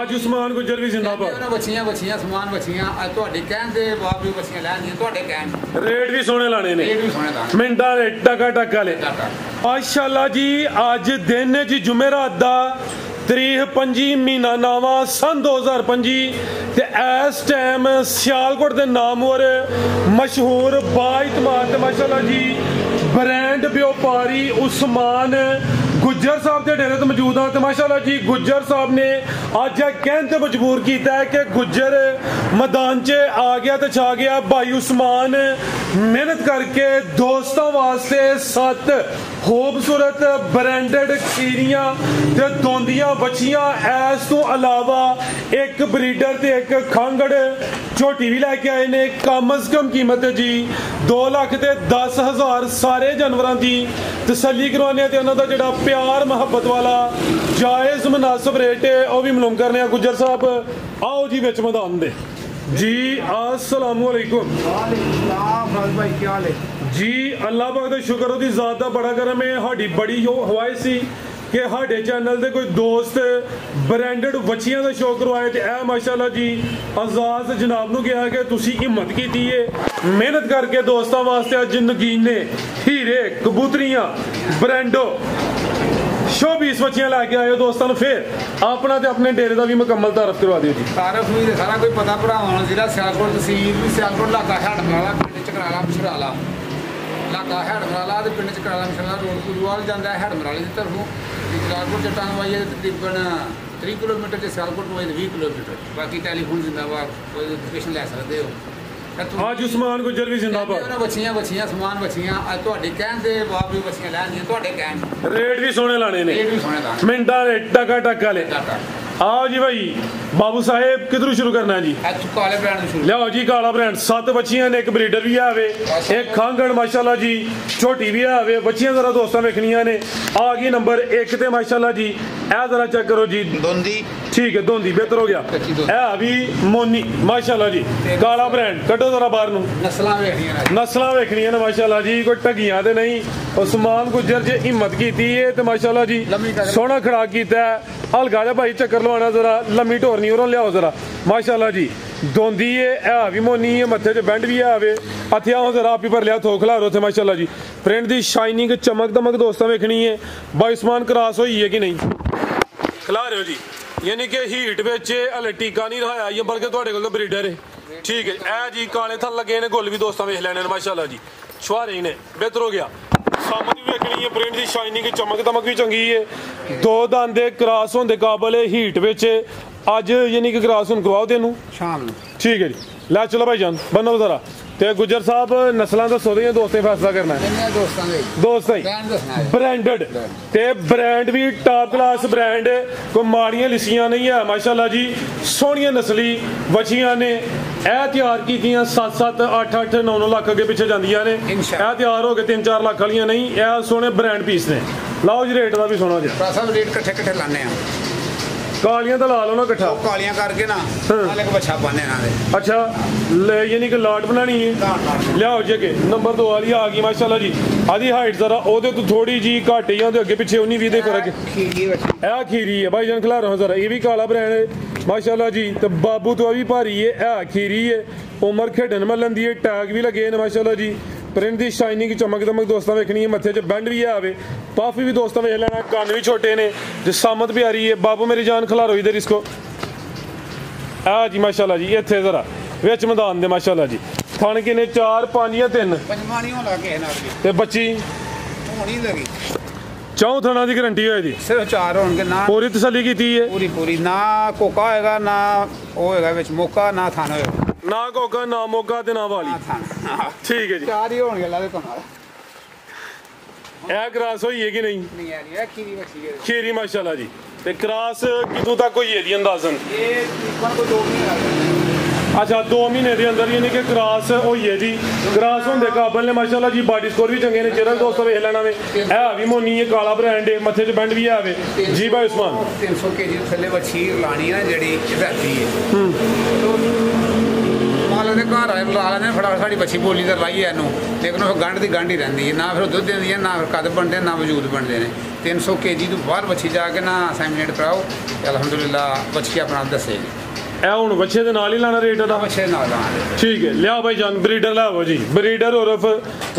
आज उस्मान गुजर भी जिंदाबाद बच्चियां बच्चियां समान बच्चियां अज तुहाडी कहण दे बावजूद बच्चियां लैंदियां तुहाडे कहण रेट भी सोने लाने ने रेट भी सोने लाने मिंटा दे टका टका ले माशाअल्लाह जी अज दिन जी जुमेरात दा तरीक 25 महीना नावा सन 2025 ते इस टाइम सियालकोट दे नामवर मशहूर बाइतमाद माशाअल्लाह जी ब्रांड व्यापारी उस्मान गुज्जर साहब के डेरे तो मौजूद हाँ तो माशाअल्लाह जी गुज्जर साहब ने अज कहते मजबूर किया है कि गुज्जर मैदान च आ गया तो छा गया भाई उस्मान मेहनत करके दोस्तों वास्ते 7 खूबसूरत ब्रांडेड खीरियां ते दोंदियां बच्चियां इस तो अलावा एक ब्रीडर ते एक खांगड़ झोटी भी लैके आए ने कम अज कम कीमत जी 2,10,000 सारे जानवरों की तसल्ली करवाने ते उन्हों दा जिहड़ा प्यार मुहब्बत वाला जायज़ मुनासिब रेट है वह भी मालूम करने गुज्जर साहब आओ जी विच मैदान दे जी अस्सलामु अलैकुम जी अल्लाह पाक दा शुक्र ओदी ज़ात दा बड़ा करम है साडी बड़ी ख्वाहिश सी कि साडे चैनल दे कोई दोस्त ब्रांडेड बच्चियां दा शौक करवाए ते ए माशाअल्लाह जी आजाद जनाब नूं कहा कि तुसी हिम्मत कीती है मेहनत करके दोस्तों वास्ते अज नगीने हीरे कबूतरियां ब्रांडो शोबीस बच्चियां लैके आए हो दोस्तों फिर अपना ते अपने डेरे का भी मुकम्मल तारफ करवा दिओ जी तारफ भी सारा कोई पता भरावां जिला सियालकोट तहसील भी सियालकोट इलाका हैडमराला पिंड चकराला मशराला इलाका हैडमराला ते पिंड चकराला मशराला रोड कुलवाल जांदा है हैडमराले की तरफों सियालकोट चट्टान वाई तकरीबन 30 किलोमीटर से सियालकोट वाई 20 किलोमीटर बाकी टेलीफोन जिंदाबाद कोई लोकेशन लै सकते हो आज उस्मान गुजर भी जिंदाबाद बच्चियां बच्चियां समान बच्चियां अज तुहाडी कहण दे बावजूद बच्चियां लैंदियां तुहाडे कहण रेट भी सोने लाने ने रेट भी सोने लाने मिंटा दे टका टका ले आओ जी भाई बाबू साहेब किधरों शुरू करना है जी काले ब्रांड शुरू लियाओ जी काला ब्रांड 7 बच्चियां ने एक ब्रीडर भी है एक खांगड़ माशाल्लाह जी छोटी भी है बच्चियां जरा दोस्तों वेखनियां ने आ गई नंबर 1 ते माशाल्लाह जी ए जरा चेक करो जी दोंदी ठीक है दोंदी बेहतर हो गया ए अभी मोनी माशाल्लाह जी काला ब्रांड कटो जरा बाहर नु नस्लां वेखनियां ने माशाल्लाह जी कोई टगियां ते नहीं उस्मान गुज्जर जी हिम्मत कीती है ते माशाल्लाह जी सोहना खड़ा कीता है हल्का जा भाई चक्कर लवाना जरा लम्मी ढोरनी और लियाओ जरा माशाल्लाह जी दोंदी है भी मोनी है मत्थे च बैंड भी है हथे आओ जरा आप ही भर लिया थोक ला रो माशाल्लाह जी प्रिंट दी शाइनिंग चमक दमक दोस्तों वेखनी है भाई उस्मान क्रॉस हुई है कि नहीं खिला रहे हो जी यानी कि हीट विच हले टीका नहीं रहाया बल्कि तुहाडे कोल ब्रीडर है ठीक है ए जी काले थल लगे ने गोल भी दोस्तों वेख लैने माशाल्लाह जी छुहारे ने बेहतर हो गया सामने भी वेखनी है प्रिंट की शाइनिंग चमक दमक भी चंगी है 2 दांदे क्रॉस होने काबल है हीट विच अज यानी कि क्रॉस हुण करवाओ तेनू शाम ठीक है जी लै चलो भाई जान बनो जरा ते गुज्जर साहब नस्लां दसो ते दोस्तें फैसला करना है दोस्त ब्रांडेड ते ब्रांड भी टॉप क्लास ब्रांड कोई माड़ियां लिसियां नहीं है माशाल्लाह जी सोहनियां नस्ली बच्चियां ने ए तैयार कीतियां 7-7 8-8 9-9 लाख अगे पिछे जांदियां ने ए तैयार हो गए 3-4 लाख वालियां नहीं ए सोहने ब्रांड पीस ने लाओ जी रेट का भी सोना जी सब रेट कट्ठे कट्ठे लाने आ कालियां तो ला लो ना कट्ठा कालियां करके ना नाले को बच्चा पाने ना दे अच्छा यानी कि लाट बनानी है लियाओ जी अगे नंबर 2 वाली आ गई माशाल्लाह जी आधी हाइट जरा ओदे तो थोड़ी जी घट ही आंदे अगे पिछे 19-20 दे फर्क है खीरी है भाई जान खिला रहा जरा ये भी काला ब्रांड है माशाल्लाह जी तो बाबू तो भी भारी है खीरी है उम्र खेडन मलन दी है टैग भी लगे ने माशाल्लाह जी प्रिंट की शाइनिंग चमक दमक दोस्तों वेखनी है मत्थे च बैंड भी है पाफी भी दोस्तों वेख लेना कन्न भी छोटे ने जिसामत भी आ रही है बाबू मेरी जान खिलारो इधर इसको आ जी माशाल्लाह जी इत्थे जरा विच मैदान दे माशाल्लाह जी थन किने 4 5 या 3 ते बच्ची चौं थना की गारंटी है जी सिर्फ 4 होंगे ना पूरी तसल्ली की है पूरी ना कोका होएगा ना होएगा विच मौका ना थाना होएगा ना कोका ना मोगा ते ना वाली ठीक है जी 4 ही होंगे लाले कमाल ए क्रॉस होई है कि नहीं आ रही है खीरी बच्ची है खीरी माशाल्लाह जी ते क्रॉस कितों तक होई है दी अंदाजन ये तकरीबन कोई 2 महीने अच्छा 2 महीने के अंदर यानी कि क्रॉस होई है जी क्रॉस होंदे काबल ने माशाल्लाह जी बॉडी स्कोर भी चंगे ने चेहरा दोस्तों वेख लेना वे ए भी मोनी है काला ब्रांड है मथे च बैंड भी है जी भाई उस्मान 300 kg थल्ले बच्ची लानी है जेडी रहती है तो लगते घर वाले बुला लेंगे फटाफट साड़ी बच्ची बोली तो लाइए इनू लेकिन फिर गंढ की गंढ ही रही है ना फिर दुध देंदी है ना फिर कद बनते ना वजूद बनते हैं 300 kg तो बाहर बच्ची जाके ना सैमिनेट कराओ अलहमदुलिल्ला बच्ची अपना दसेगी ਹੁਣ ਬੱਚੇ ਦੇ ਨਾਲ ਹੀ ਲਾਣਾ ਰੇਟ ਦਾ बच्चे ना लाने ਠੀਕ ਹੈ ਲਿਆ ਭਾਈ ਜਾਨ ਬਰੀਡਰ ਲਾਵੋ ਜੀ ਬਰੀਡਰ ਉਰਫ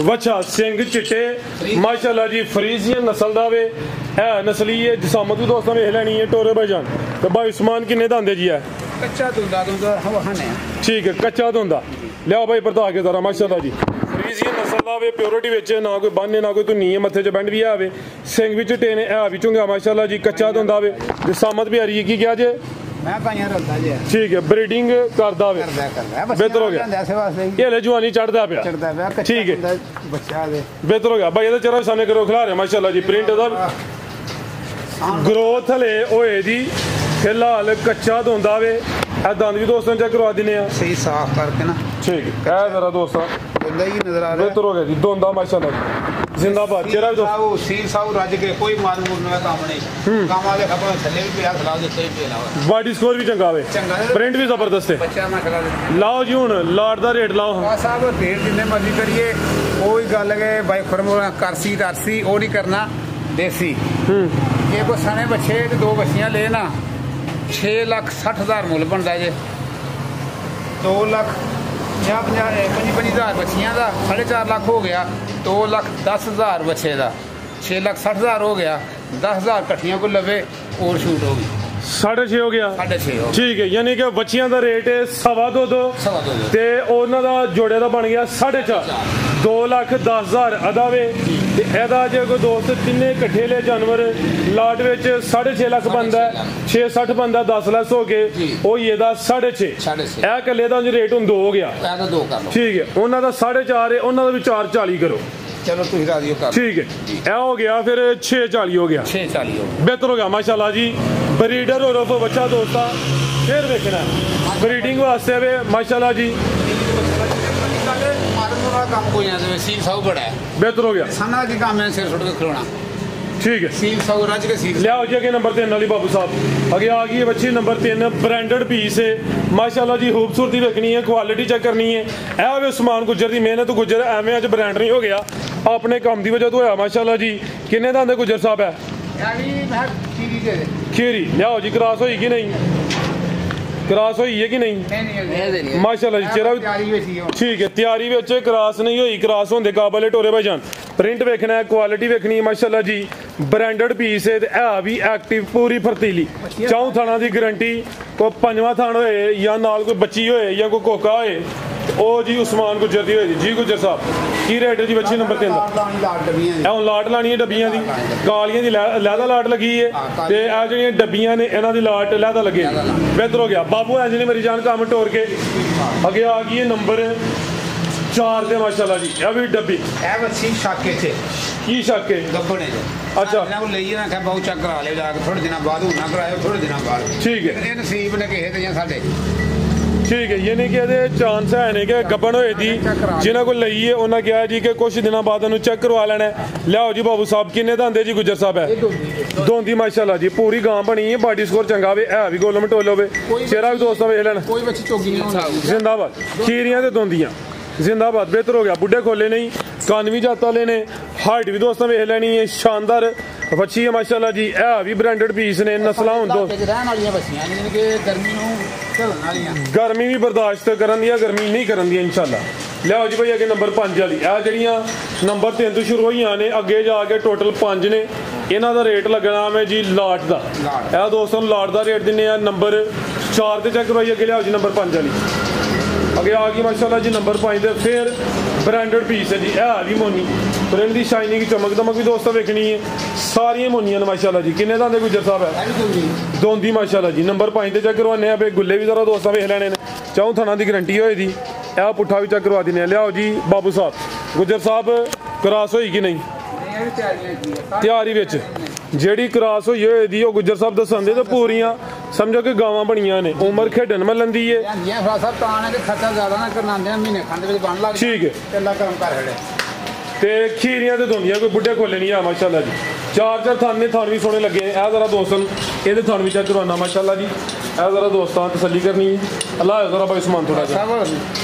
ਵੱਛਾ ਸਿੰਘ ਚਿੱਟੇ ਮਾਸ਼ਾਅੱਲਾ ਜੀ ਫਰੀਜ਼ੀਅਨ ਨਸਲ ਦਾ ਵੇ ਇਹ ਨਸਲੀ ਹੈ ਜਸਾਮਤ ਵੀ ਦੋਸਤਾਂ ਵੇਖ ਲੈਣੀ ਹੈ ਟੋਰੇ ਭਾਈ ਜਾਨ ਤੇ ਭਾਈ ਉਸਮਾਨ ਕਿੰਨੇ ਦੰਦੇ ਜੀ ਹੈ कच्चा दूंदा हवाने ਠੀਕ ਹੈ ਕੱਚਾ ਧੁੰਦਾ ਲਿਆ ਭਾਈ ਪਰਤਾ ਕੇ ਜ਼ਰਾ ਮਾਸ਼ਾਅੱਲਾ ਜੀ ਫਰੀਜ਼ੀਅਨ ਨਸਲ ਦਾ ਵੇ ਪਿਓਰਿਟੀ ਵਿੱਚ ਨਾ ਕੋਈ ਬੰਨੇ ਨਾ ਕੋਈ ਧੁੰਨੀ ਹੈ ਮੱਥੇ 'ਚ ਬੈਂਡ ਵੀ ਆਵੇ ਸਿੰਘ ਵਿੱਚ ਟੇਨੇ ਇਹ ਵੀ ਚੁੰਗਾ ਮਾਸ਼ਾਅੱਲਾ ਜੀ ਕੱਚਾ ਧੁੰਦਾ ਵੇ ਜਸਾਮਤ ਵੀ ਹਰੀ ਕੀ ਕਿਹਾ ਜੇ मैं पाइयां रलदा जे ठीक है ब्रीडिंग करदा वे करदा बेहतर हो गया ये ले जवानी चढ़दा पिया ठीक है बच्चा दे बेहतर हो गया भाई ਇਹਦਾ ਚਿਹਰਾ ਸਾਹਮਣੇ ਕਰੋ ਖਿਲਾ ਰਿਹਾ ਮਾਸ਼ਾਅੱਲਾ ਜੀ ਪ੍ਰਿੰਟ ਦਾ ਗਰੋਥ ਹਲੇ ਹੋਏ ਦੀ ਫਿਲਹਾਲ ਕੱਚਾ ਧੁੰਦਾ ਵੇ ਇਹ ਦੰਦ ਵੀ ਦੋਸਤਾਂ ਚੈੱਕ ਕਰਵਾ ਦਿੰਨੇ ਆ सही साफ करके ना ठीक है ਇਹ ਜ਼ਰਾ ਦੋਸਤਾਂ बंदा ही नजर आ रहा बेहतर हो गया जी धुंदा माशाअल्लाह जी जिंदाबाद चेहरा भी दोस्तों सील साहू रज के कोई मार मूर ना काम नहीं काम वाले खबर थल्ले भी पिया खिला दे सही पिया लावा बॉडी स्कोर भी चंगा वे प्रिंट भी जबरदस्त है बच्चा ना खिला दे लाओ जी हुन लाट दा रेट लाओ आ साहब रेट जिन्ने मर्जी करिए कोई गल है भाई खरम करसी तरसी वो नहीं करना देसी ये को सने बच्चे ते दो बच्चियां ले ना 6,60,000 मुल बनता जे 2,50,000 बच्चियां का 4.5 लाख हो गया 2,10,000 बच्चे का 6,60,000 हो गया 10,000 कट्ठियां को लवे और छूट होगी 6.5 ਹੋ ਗਿਆ 6.5 ਠੀਕ ਹੈ ਯਾਨੀ ਕਿ ਬੱਚਿਆਂ ਦਾ ਰੇਟ 2.5 ਤੇ ਉਹਨਾਂ ਦਾ ਜੋੜੇ ਦਾ ਬਣ ਗਿਆ 4.5 2,10,000 ਅਦਾ ਵੇ ਤੇ ਇਹਦਾ ਜੇ ਕੋਈ ਦੋਸਤ ਤਿੰਨੇ ਇਕੱਠੇ ਲੈ ਜਾਨਵਰ ਲਾਟ ਵਿੱਚ 6.5 ਲੱਖ ਬੰਦਾ 660 ਬੰਦਾ 10 ਲੱਖ ਹੋ ਕੇ ਉਹ ਇਹਦਾ 6.5 ਇਹ ਇਕੱਲੇ ਦਾ ਰੇਟ ਹੁਣ 2 ਹੋ ਗਿਆ ਠੀਕ ਹੈ ਉਹਨਾਂ ਦਾ 4.5 ਹੈ ਉਹਨਾਂ ਦਾ ਵੀ 4.40 ਕਰੋ चलो तुम राजी हो ठीक है ਇਹ ਹੋ ਗਿਆ ਫਿਰ 6.40 ਹੋ ਗਿਆ 6.40 हो ਬਿਹਤਰ ਹੋ ਗਿਆ ਮਾਸ਼ਾਅੱਲਾ ਜੀ ਬਰੀਡਰ ਔਰ ਬੱਚਾ ਦੋਸਤਾ ਫੇਰ ਵੇਖਣਾ ਬਰੀਡਿੰਗ ਵਾਸਤੇ ਵੇ ਮਾਸ਼ਾਅੱਲਾ ਜੀ मारन वाला काम कोई ना दे सील साहू बड़ा है ਬਿਹਤਰ ਹੋ ਗਿਆ सना के काम है सिर छोड़ के खिलौना ठीक है सील साहू रज के सील लिया जी अगे नंबर 3 वाली बाबू साहब अगे आ गई है बच्ची नंबर 3 ब्रांडेड पीस है माशाल्लाह जी खूबसूरती देखनी है क्वालिटी चेक करनी है ए वे उस्मान गुज्जर दी मेहनत गुज्जर एवें अज ब्रांड नहीं हो गया अपने काम की वजह तो होया माशाल्लाह जी किन्ने दा आंदे गुज्जर साहब है खीरी लियाओ जी क्रॉस होई कि नहीं क्रॉस होई है कि नहीं माशाल्लाह जी चेहरा ठीक है तैयारी ਵਿੱਚ क्रॉस नहीं होई क्रॉस होंदे काबल है टोरे भाईजान प्रिंट वेखना है क्वालिटी वेखनी है माशाल्लाह जी ब्रांडेड पीस है ते है भी एक्टिव पूरी फरतीली चौं थाना दी गारंटी को पंजवां थान होए या नाल कोई बच्ची होए या कोई कोका होए ओ जी उस्मान गुज्जर दी होए जी गुज्जर साहब की रेट है जी बच्ची नंबर 3 दा ਹੁਣ ਲਾਟ ਲਾਣੀ ਹੈ ਡੱਬੀਆਂ ਦੀ ਕਾਲੀਆਂ ਦੀ ਲਹਿਦਾ ਲਾਟ ਲੱਗੀ ਹੈ ਤੇ ਆ ਜਿਹੜੀਆਂ ਡੱਬੀਆਂ ਨੇ ਇਹਨਾਂ ਦੀ ਲਾਟ ਲਹਿਦਾ ਲੱਗੇ ਬਿਹਤਰ ਹੋ ਗਿਆ ਬਾਬੂ ਐ ਜੀ ਮੇਰੀ ਜਾਨ ਕੰਮ ਟੋਰ ਕੇ ਅੱਗੇ ਆ ਗਈ ਹੈ ਨੰਬਰ 4 ਤੇ ਮਾਸ਼ਾਅੱਲਾ ਜੀ ਇਹ ਵੀ ਡੱਬੀ ਇਹ ਬੱਚੀ ਛਾਕੇ ਤੇ ਕੀ ਸ਼ੱਕੇ ਗੱਬਣੇ ਦੇ ਅੱਛਾ ਇਹਨਾਂ ਨੂੰ ਲਈ ਨਾ ਕਿ ਬਹੁਤ ਚੱਕ ਕਰਾ ਲਿਓ ਜਾ ਕੇ ਥੋੜੇ ਦਿਨਾਂ ਬਾਅਦ ਹੋਣਾ ਕਰਾਇਓ ਥੋੜੇ ਦਿਨਾਂ ਬਾਅਦ ਠੀਕ ਹੈ ਇਹ ਨਸੀਬ ਨੇ ਕਿਸੇ ਤੇ ਜਾਂ ਸਾਡੇ ਠੀਕ ਹੈ ਯਾਨੀ ਕਿ ਇਹਦੇ ਚਾਂਸ ਹੈ ਨੇ ਕਿ ਗੱਬਣ ਹੋਏ ਦੀ ਜਿਨ੍ਹਾਂ ਕੋਲ ਲਈ ਹੈ ਉਹਨਾਂ ਕਿਹਾ ਜੀ ਕਿ ਕੁਝ ਦਿਨਾਂ ਬਾਅਦ ਉਹਨੂੰ ਚੈੱਕ ਕਰਵਾ ਲੈਣਾ ਲਿਆਓ ਜੀ ਬਾਬੂ ਸਾਹਿਬ ਕਿੰਨੇ ਦਾ ਆਂਦੇ ਜੀ ਗੁੱਜਰ ਸਾਹਿਬ ਹੈ ਦੋਂਦੀ ਮਾਸ਼ਾਅੱਲਾ ਜੀ ਪੂਰੀ ਗਾਂ ਬਣੀ ਹੈ ਬਾਡੀ ਸਕੋਰ ਚੰਗਾ ਵੇ ਹੈ ਵੀ ਗੋਲਮ ਟੋਲ ਹੋਵੇ ਚਿਹਰਾ ਵੀ ਦੋਸਤਾਂ ਵੇਖ ਲੈਣ ਕੋਈ ਬੱਚੀ ਚੋਗੀ ਨਹੀਂ ਹੁੰਦਾ जिंदाबाद खीरियां ते दोंदियां जिंदाबाद बेहतर हो गया बुढ़े खोले नहीं कान भी जाता लेने हाइट भी दोस्तों वेख लेनी है शानदार बच्ची है माशाल्लाह जी ए भी ब्रांडेड पीस ने नस्लां हुन दो ਰਹਿਣ ਵਾਲੀਆਂ ਬੱਚੀਆਂ ਨੇ ਕਿ ਗਰਮੀ ਨੂੰ ਝੱਲਣ ਵਾਲੀਆਂ गर्मी भी बर्दाश्त करन दी गर्मी नहीं करन दी इंशाल्लाह लियाओ जी भाई अगे नंबर 5 वाली आ जड़ियां नंबर 3 तो शुरू होईयां ने अगे जाके टोटल 5 ने इन्हां दा रेट लगना है जी लाट दा ए दोस्तों लाट दा रेट दिने आ नंबर 4 ते चेक करवाइए अगे लियाओ जी नंबर 5 वाली अगे आ गई माशाल्लाह जी नंबर 5 दे फिर ब्रांडेड पीस है जी ए भी मोनी प्रिंट दी शाइनिंग चमक दमक भी दोस्तों देखनी है सारियां मोनियां ने माशाल्लाह जी किन्ने दा गुजर साहब है दोंदी माशाल्लाह जी नंबर 5 ते चेक करवाने आ गुल्ले भी जरा दोस्तों वेख लेने ने चौं थाना दी गारंटी होई दी ए पुट्ठा भी चेक करवा दिने लियाओ जी बाबू साहब गुजर साहब क्रॉस होई कि नहीं ਤਿਆਰੀ ਵਿੱਚ ਜਿਹੜੀ ਕ੍ਰਾਸ ਹੋਈ ਹੋਈ ਦੀ ਉਹ ਗੁੱਜਰ ਸਾਹਿਬ ਦੱਸਣਦੇ ਤੇ ਪੂਰੀਆਂ ਸਮਝੋ ਕਿ ਗਾਵਾਂ ਬਣੀਆਂ ਨੇ ਉਮਰ ਖੇਡਣ ਮਲੰਦੀ ਏ ਇਹ ਫਰਾਸਾ ਤਾਂ ਨੇ ਕਿ ਖਰਚਾ ਜ਼ਿਆਦਾ ਨਾ ਕਰਨਾਂਦੇ ਮਹੀਨੇ ਖੰਡ ਵਿੱਚ ਬਣ ਲੱਗ ਠੀਕ ਹੈ ਤੇ ਅੱਲਾ ਕਰਮ ਕਰ ਹੜੇ ਤੇ ਖੀਰੀਆਂ ਤੇ ਦੋਂਦੀਆਂ ਕੋਈ ਬੁੱਢੇ ਖੋਲੇ ਨਹੀਂ ਆ ਮਾਸ਼ਾਅੱਲਾ ਜੀ चार थान ने थान भी सोने लगे हैं। ए जरा दोस्तों ये थान भी चेक करवाना माशाल्लाह जी। ए जरा दोस्तों तसल्ली करनी है। अल्लाह जरा भाई समान थोड़ा सा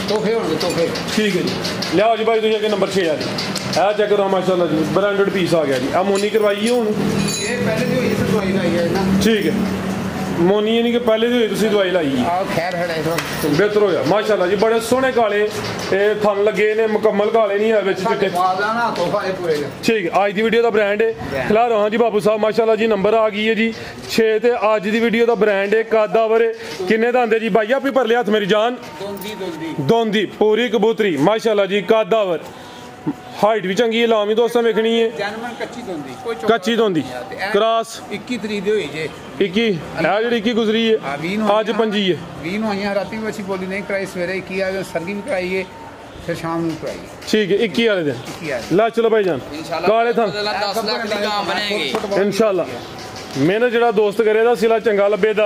तोहफे होंगे तोहफे। ठीक है जी लियाओ जी भाई तुझे अगे नंबर 6 आ जी। ए चेक करो माशाल्लाह जी ब्रांडेड पीस आ गया जी। आ मोनी करवाई है हुण ये पहले दी होई सी दवाई लाई है ना। ठीक है मोनी यानी कि पहले दी होई तुसी दवाई लाई है। आ खैर है बेहतर हो गया माशाल्लाह जी। बड़े सोहने काले थन लगे ने मुकम्मल काले नहीं है विच चिट्टे। ना तोहफा है पूरे ठीक है आज दी वीडियो दा ब्रांड है खिलारो। हाँ जी बाबू साहब माशाल्लाह जी नंबर आ गई है जी 6 ते आज दी वीडियो दा ब्रांड है कादावर किन्ने दा आंदे जी भाई आप ही पर लिया हथ मेरी जान दोंदी पूरी कबूतरी माशाल्लाह जी कादावर हाइट भी चंगी है लामी दोस्तों वेखनी है कच्ची दोंदी क्रॉस 21 तरीक दी होई जे 21 है जेडी 21 गुजरी है आज 25 है 20 ਨੂੰ ਆਈਆਂ ਰਾਤੀ ਵੀ ਅਸੀਂ ਬੋਲੀ ਨਹੀਂ ਕਰਾਈ ਸਵੇਰੇ 21 ਆ ਸੰਗੀ ਵੀ ਕਰਾਈ ਹੈ ਫਿਰ ਸ਼ਾਮ ਨੂੰ ਕਰਾਈ ठीक है 21 वाले दिन ला चलो भाईजान काले थन 10 ਲੱਖ ਦੀ ਗਾਂ ਬਣेगी इंशाल्लाह मैंने जरा दोस्त करे दा सिला चंगा लब्बे दा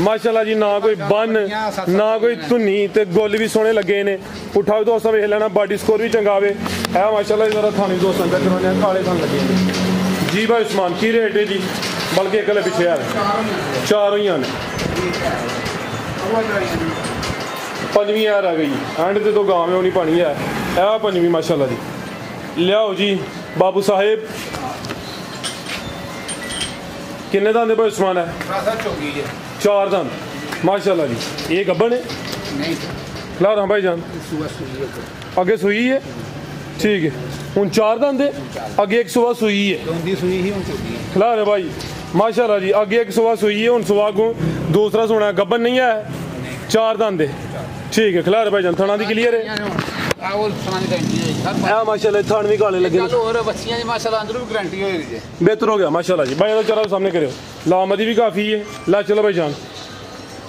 माशाल्लाह जी ना कोई बन ना कोई धुन्नी ते गोल भी सोहने लगे ने उठा भी दोस्तां वेख लेना बॉडी स्कोर भी चंगा आवे है माशाल्लाह जरा थानी दोस्तां का करवाने काले थान लगे ने जी भाई उस्मान की रेट है जी बल्कि एक पिछे आ चार ही आने पंजवीं यार आ गई एंड ते तो गांव में नहीं पानी है ए पंजवीं माशाल्लाह जी लियाओ जी बाबू साहेब किन्ने दांदे भाई उस्मान है 4 दांद माशाल्लाह जी ये गब्बन है नहीं ला रहा भाई जान आगे सुई है ठीक है हूँ 4 दांदे आगे एक सुबह सुई है दोंदी सुई ही चुकी है खिला रहे भाई माशाल्लाह जी आगे एक सुबह सुई है हूँ सुबह को दूसरा सोना गब्बन नहीं है 4 दांदे ठीक है खिला रहे भाई जान थाना दी क्लियर है माशाल्लाह थान भी काले लगे बेहतर हो गया माशाल्लाह जी भाई चलो सामने करो लामदी भी काफ़ी है ला चलो भाई जान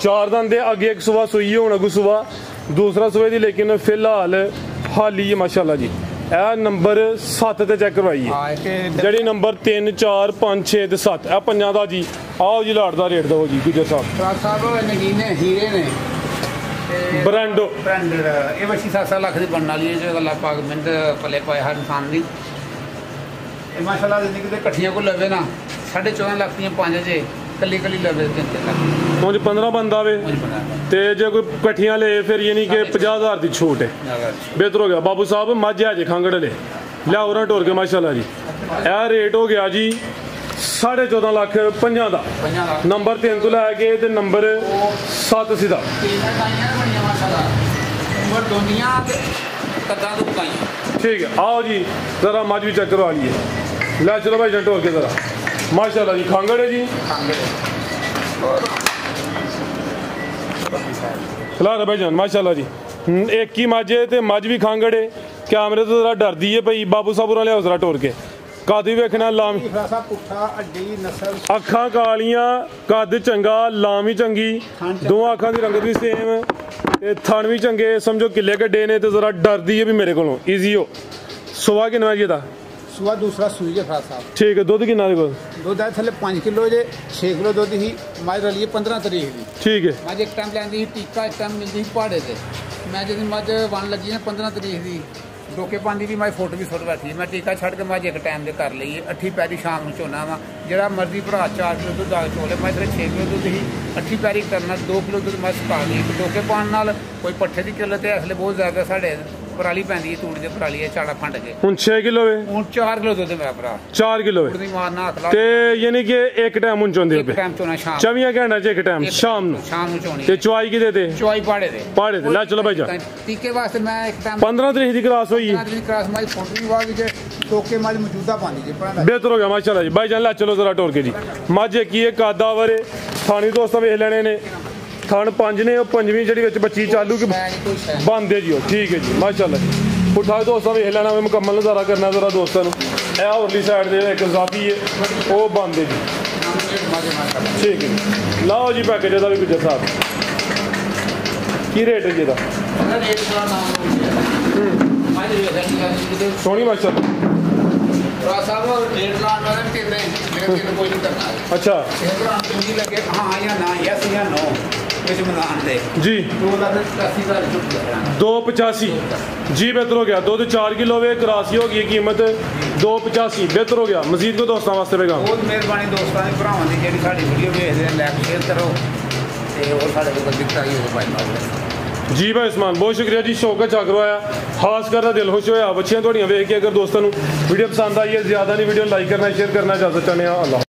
4 दांदे आगे एक सुबह सुई है अगू सुबह दूसरा सुबह दी लेकिन फिलहाल हाली है माशाल्लाह जी ए नंबर 7 ते चेक करवाई है जड़ी नंबर 3 4 5 6 ते 7 ए पंजा दा जी आओ जी लाट दा रेट दो जी गुजर साहब ब्रांडो ब्रांडेड ये बच्ची 7 लाख की बनने वाली है जो अल्लाह पाक मिहनत पले पाए हर इंसान की माशाल्लाह जिंदगी के कट्ठियां को लवे ना 14.5 लाख दी 5 जे कली कली लवे 3 लाख मुझे 15 बंदा वे ते जे कोई कट्ठियां ले फिर यानी कि 50,000 की छूट है बेहतर हो गया बाबू साहब मझ है जे खांगड़ ले लियाओ ना टोर के माशाल्लाह जी यह रेट हो गया जी 14.5 लाख 50 का नंबर 3 तो लैके ते नंबर 7 सीधा ठीक है आओ जी जरा मझ भी चेक करवा लिए ला चलो भाई जंट हो के जरा माशाल्लाह जी खांगड़ है जी खिला रहे भाई जान माशाल्लाह जी एक ही मझ है ते मझ भी खांगड़ है कैमरे तो जरा डरदी है भाई बाबू साहब लिया जरा टोर के कद भी वेखना लाम अखा कालियां कद चंगा लामी चंगी दो अखा की रंगत भी सेम थन भी चंगे समझो किले गड्डे ने तो जरा डरदी है भी मेरे को ईजी हो सुबह किन्ना जी दा सुबह दूसरा सूई है फराज साहब ठीक है दुध किन्ना दे दुध है थले 5 किलो जे 6 किलो दुध ही मझ रली 15 तरीक दी ठीक है मझ एक टाइम लैंदी टीका एक टाइम मिलदी पहाड़े ते मैं जदी मझ वन लगी है 15 तरीक दी डोके पाँदी भी मैं फुट भी सुट बैठी मैं टीका छड़ के मैं एक टाइम दे कर ली 8 पैरी शाम में झोना वा जरा मर्जी भरा 4 किलो दूध दाल चोले मैं 6 किलो दूध ही 8 पैरी करना 2 किलो दूध मैं सुका ली डोके पाने नाल कोई पट्ठे की किल्लत है इसलिए बहुत ज्यादा साढ़े पराली पैंदी है तूड़ दे पराली है चाड़ा फंड के हुन 6 किलो है हुन 4 किलो दूध मेरा भरा 4 किलो है उड़दी मारना हथला ते यानी कि एक टाइम हुन चोंदे पे टाइम चोना शाम 24 घंटा च एक टाइम शाम नु चोनी ते चवाई की देते चवाई पाड़े दे ला चलो भाई जा टीके वास्ते मैं एक टाइम 15 तरीक दी क्लास हुई 15 तरीक क्लास माई फोटो भी वाली जे टोके मारी मौजूदा पानी जे बेहतर हो गया माशाल्लाह जी भाई जान ला चलो जरा टोर के जी माजे की है कादावर थानी दोस्त वेख लेने ने थान 5 ने पंजवीं जड़ी विच बच्ची चालू की बंद है जी ठीक है जी माशाल्लाह जी उठा दोस्तों वेख लेना मुकम्मल नज़ारा करना जरा दोस्तों ए होरली साइड दे एक जाफी है वो बंद है जी ठीक है लाओ जी पैकेज का भी गुजर साहब की रेट है जी दा सोनी माशाल्लाह अच्छा ਚੰਗੀ ਲੱਗੇ ਹਾਂ ਜਾਂ ਨਾ ਯੈਸ ਜਾਂ ਨੋ ਵਿੱਚ ਮੈਦਾਨ ਦੇ ਜੀ 2,80,000 ਝੋਟੀ ਕਰਾਂਗੇ 285 ਜੀ ਬਿਹਤਰ ਹੋ ਗਿਆ ਦੁੱਧ 4 ਕਿਲੋ ਵੇ ਕਰਾਸੀ ਹੋ ਗਈ ਕੀਮਤ 285 ਬਿਹਤਰ ਹੋ ਗਿਆ ਮਜ਼ੀਦ ਕੋ ਦੋਸਤਾਂ ਵਾਸਤੇ ਪੈਗਾਮ ਬਹੁਤ ਮਿਹਰਬਾਨੀ ਦੋਸਤਾਂ ਦੇ ਭਰਾਵਾਂ ਦੀ ਜਿਹੜੀ ਸਾਡੀ ਵੀਡੀਓ ਵੇਖਦੇ ਨੇ ਲਾਈਕ ਸ਼ੇਅਰ ਕਰੋ ਤੇ ਹੋਰ ਸਾਡੇ ਕੋਲ ਦਿੱਤਾ ਹੀ ਹੋਵੇ ਭਾਈ ਜੀ ਭਾਈ ਉਸਮਾਨ ਬਹੁਤ ਸ਼ੁਕਰੀਆ ਜੀ ਸ਼ੌਕ ਚਾ ਕਰਵਾਇਆ ਖਾਸ ਕਰ ਦਿਲ ਖੁਸ਼ ਹੋਇਆ ਬੱਚੀਆਂ ਤੁਹਾਡੀਆਂ ਵੇਖ ਕੇ ਅਗਰ ਦੋਸਤਾਂ ਨੂੰ ਵੀਡੀਓ ਪਸੰਦ ਆਈ ਹੈ ਜ਼ਿਆਦਾ ਨਹੀਂ ਵੀਡੀਓ ਲਾਈਕ ਕਰਨਾ ਸ਼ੇਅਰ ਕਰਨਾ ਇਜਾਜ਼ਤ ਚਾਹੁੰਦੇ ਹਾਂ ਅੱਲਾਹ